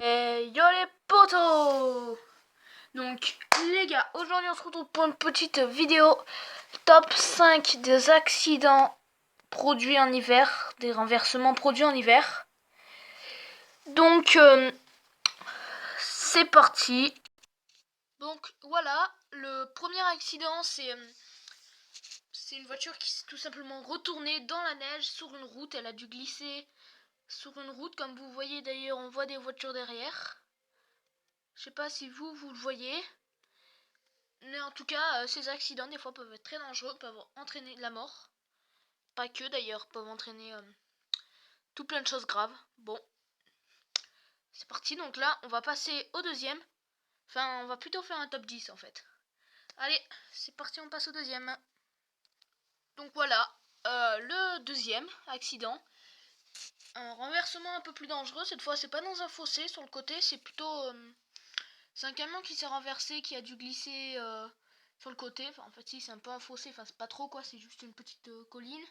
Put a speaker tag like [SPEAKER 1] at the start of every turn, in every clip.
[SPEAKER 1] Yo les potos. Donc les gars, aujourd'hui on se retrouve pour une petite vidéo top 5 des accidents produits en hiver, des renversements produits en hiver. Donc c'est parti. Donc voilà, le premier accident c'est une voiture qui s'est tout simplement retournée dans la neige sur une route. Elle a dû glisser sur une route, comme vous voyez d'ailleurs, on voit des voitures derrière. Je sais pas si vous le voyez. Mais en tout cas, ces accidents des fois peuvent être très dangereux, peuvent entraîner la mort. Pas que d'ailleurs, peuvent entraîner tout plein de choses graves. Bon, c'est parti. Donc là, on va passer au deuxième. Enfin, on va plutôt faire un top 10 en fait. Allez, c'est parti, on passe au deuxième. Donc voilà, le deuxième accident. Un renversement un peu plus dangereux. Cette fois, c'est pas dans un fossé sur le côté, c'est plutôt... c'est un camion qui s'est renversé, qui a dû glisser sur le côté. Enfin, en fait, si, c'est un peu un fossé. Enfin, c'est pas trop quoi, c'est juste une petite colline.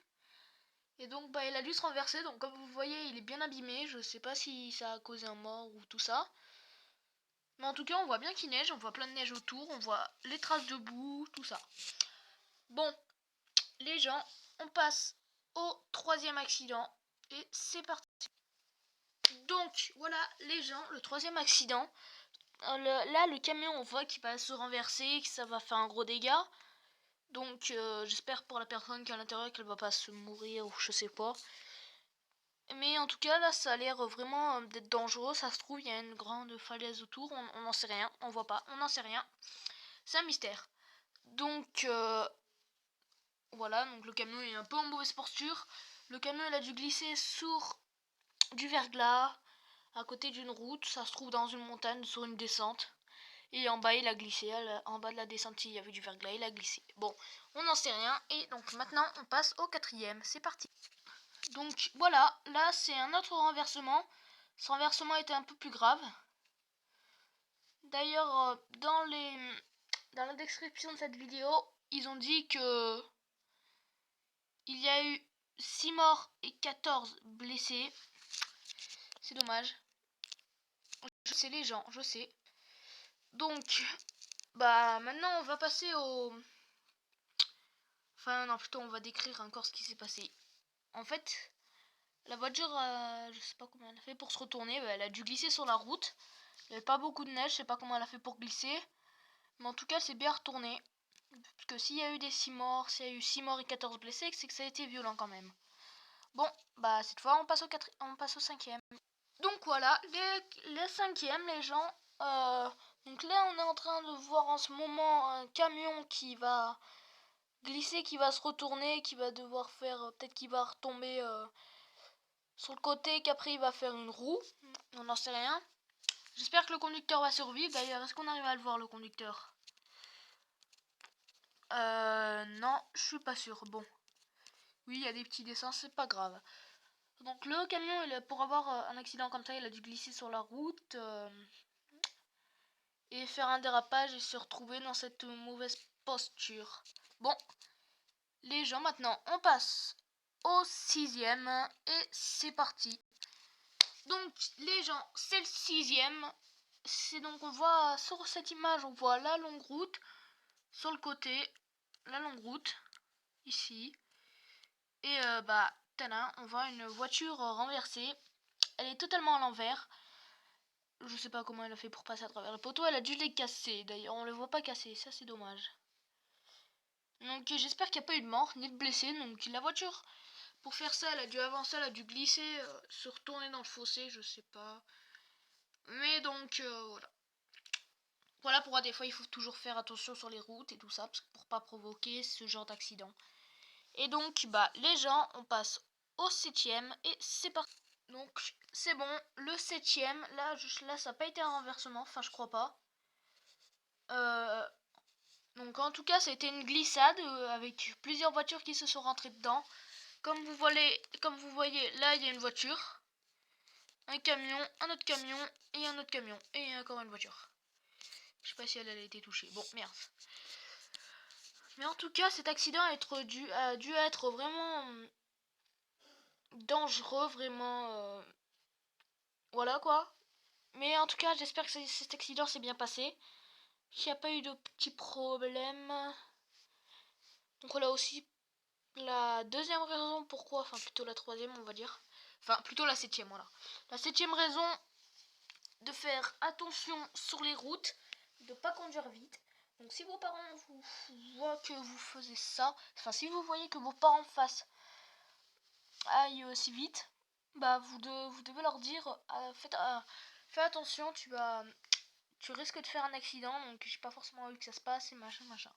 [SPEAKER 1] Et donc, bah, il a dû se renverser. Donc, comme vous voyez, il est bien abîmé. Je sais pas si ça a causé un mort ou tout ça. Mais en tout cas, on voit bien qu'il neige. On voit plein de neige autour. On voit les traces de boue, tout ça. Bon, les gens, on passe au troisième accident. Et c'est parti. Donc, voilà, les gens, le troisième accident. Là, le camion, on voit qu'il va se renverser, que ça va faire un gros dégât. Donc, j'espère pour la personne qui est à l'intérieur qu'elle va pas se mourir ou je sais pas. Mais en tout cas, là, ça a l'air vraiment d'être dangereux. Ça se trouve, il y a une grande falaise autour. On n'en sait rien. On voit pas. On n'en sait rien. C'est un mystère. Donc, voilà. Donc, le camion est un peu en mauvaise posture. Le camion, il a dû glisser sur du verglas, à côté d'une route. Ça se trouve dans une montagne, sur une descente. Et en bas, il a glissé. En bas de la descente, il y avait du verglas. Il a glissé. Bon, on n'en sait rien. Et donc, maintenant, on passe au quatrième. C'est parti. Donc voilà, là c'est un autre renversement. Ce renversement était un peu plus grave. D'ailleurs, dans la description de cette vidéo, ils ont dit que il y a eu 6 morts et 14 blessés. C'est dommage. Je sais les gens, je sais. Donc, bah maintenant on va passer au... Enfin non, plutôt on va décrire encore ce qui s'est passé. En fait, la voiture, je sais pas comment elle a fait pour se retourner. Bah, elle a dû glisser sur la route. Il n'y avait pas beaucoup de neige, je sais pas comment elle a fait pour glisser. Mais en tout cas, c'est bien retourné. Parce que s'il y a eu des 6 morts, s'il y a eu 6 morts et 14 blessés, c'est que ça a été violent quand même. Bon, bah cette fois, on passe au cinquième. Donc voilà, les cinquièmes, les gens. Donc là, on est en train de voir en ce moment un camion qui va glisser, qui va se retourner, qui va devoir faire... peut-être qu'il va retomber sur le côté, qu'après il va faire une roue. On n'en sait rien. J'espère que le conducteur va survivre. D'ailleurs, est-ce qu'on arrive à le voir, le conducteur? Non, je suis pas sûr. Bon. Oui, il y a des petits dessins, c'est pas grave. Donc le camion, pour avoir un accident comme ça, il a dû glisser sur la route et faire un dérapage et se retrouver dans cette mauvaise posture. Bon, les gens, maintenant, on passe au sixième et c'est parti. Donc les gens, c'est le sixième. C'est donc on voit sur cette image, on voit la longue route sur le côté, la longue route ici. Et bah, tada, on voit une voiture renversée. Elle est totalement à l'envers. Je sais pas comment elle a fait pour passer à travers le poteau. Elle a dû les casser. D'ailleurs, on les voit pas casser. Ça, c'est dommage. Donc, j'espère qu'il n'y a pas eu de mort ni de blessés. Donc, la voiture, pour faire ça, elle a dû avancer. Elle a dû glisser, se retourner dans le fossé. Je sais pas. Mais donc, voilà. Voilà pourquoi des fois, il faut toujours faire attention sur les routes et tout ça. Pour pas provoquer ce genre d'accident. Et donc, bah, les gens, on passe au septième et c'est parti. Donc, c'est bon, le septième, là, ça n'a pas été un renversement, enfin, je crois pas. Donc, en tout cas, ça a été une glissade avec plusieurs voitures qui se sont rentrées dedans. Comme vous voyez, là, il y a une voiture, un camion, un autre camion et un autre camion et encore une voiture. Je sais pas si elle a été touchée. Bon, merde. Mais en tout cas, cet accident a dû être vraiment dangereux, vraiment... voilà quoi. Mais en tout cas, j'espère que cet accident s'est bien passé, qu'il n'y a pas eu de petits problèmes. Donc voilà aussi la deuxième raison pourquoi, enfin plutôt la troisième on va dire, enfin plutôt la septième, voilà. La septième raison, de faire attention sur les routes, de pas conduire vite. Donc si vos parents vous voient que vous faisiez ça, enfin si vous voyez que vos parents face aillent si vite, bah vous devez leur dire fais attention, tu risques de faire un accident, donc j'ai pas forcément envie que ça se passe et machin machin.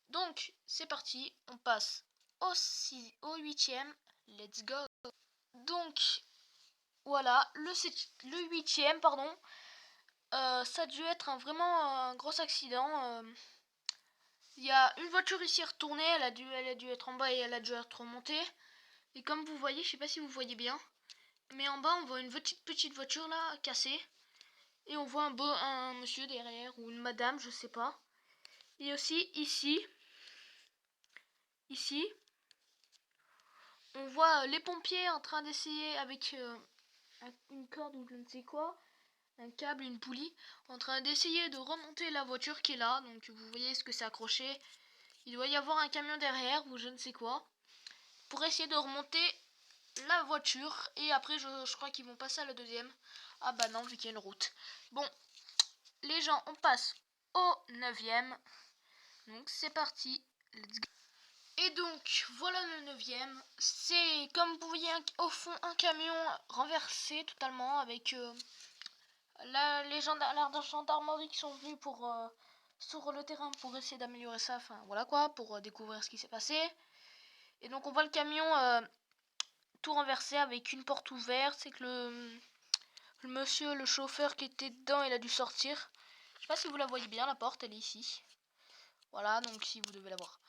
[SPEAKER 1] Donc c'est parti, on passe au huitième, let's go. Donc voilà, le huitième, pardon, ça a dû être vraiment un gros accident. Il y a une voiture ici retournée, elle a dû être en bas et elle a dû être remontée. Et comme vous voyez, je sais pas si vous voyez bien, mais en bas on voit une petite voiture là cassée. Et on voit un monsieur derrière ou une madame, je sais pas. Et aussi ici, on voit les pompiers en train d'essayer avec une corde ou je ne sais quoi, un câble, une poulie, en train d'essayer de remonter la voiture qui est là. Donc vous voyez ce que c'est accroché. Il doit y avoir un camion derrière ou je ne sais quoi, pour essayer de remonter la voiture. Et après je crois qu'ils vont passer à la deuxième. Ah bah non, vu qu'il y a une route. Bon, les gens, on passe au 9e. Donc c'est parti, let's go. Et donc voilà le 9e. C'est comme vous voyez au fond un camion renversé totalement avec les gendarmerie qui sont venus pour sur le terrain pour essayer d'améliorer ça. Enfin voilà quoi, pour découvrir ce qui s'est passé. Et donc on voit le camion tout renversé avec une porte ouverte. C'est que le monsieur, le chauffeur qui était dedans, il a dû sortir. Je sais pas si vous la voyez bien, la porte, elle est ici. Voilà, donc si vous devez la voir.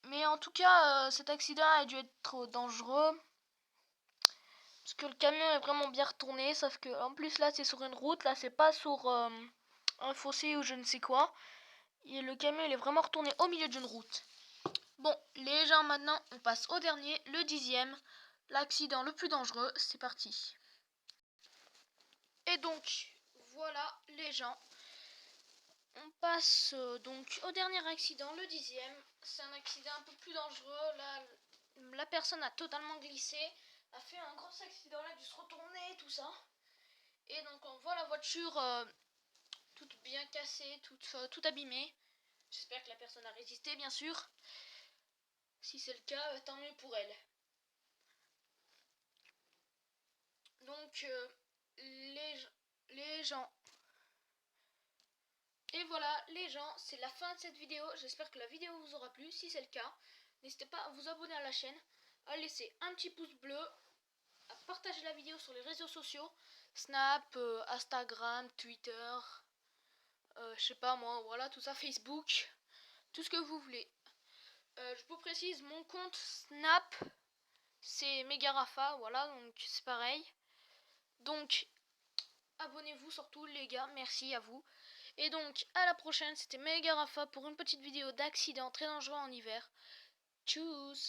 [SPEAKER 1] Mais en tout cas, cet accident a dû être trop dangereux. Parce que le camion est vraiment bien retourné. Sauf que en plus là c'est sur une route. Là c'est pas sur un fossé ou je ne sais quoi. Et le camion il est vraiment retourné au milieu d'une route. Bon, les gens, maintenant on passe au dernier, le 10e. L'accident le plus dangereux, c'est parti. Et donc, voilà les gens. On passe donc au dernier accident, le 10e. C'est un accident un peu plus dangereux. Là, la personne a totalement glissé, a fait un gros accident, elle a dû se retourner, tout ça. Et donc on voit la voiture toute bien cassée, toute abîmée. J'espère que la personne a résisté, bien sûr. Si c'est le cas, tant mieux pour elle. Donc les gens. Et voilà les gens, c'est la fin de cette vidéo. J'espère que la vidéo vous aura plu. Si c'est le cas, n'hésitez pas à vous abonner à la chaîne, à laisser un petit pouce bleu, à partager la vidéo sur les réseaux sociaux, Snap, Instagram, Twitter, je sais pas moi, voilà tout ça, Facebook, tout ce que vous voulez. Je vous précise, mon compte Snap, c'est Megarafa, voilà, donc c'est pareil. Donc abonnez-vous surtout les gars, merci à vous. Et donc à la prochaine, c'était Megarafa pour une petite vidéo d'accident très dangereux en hiver. Tchuss.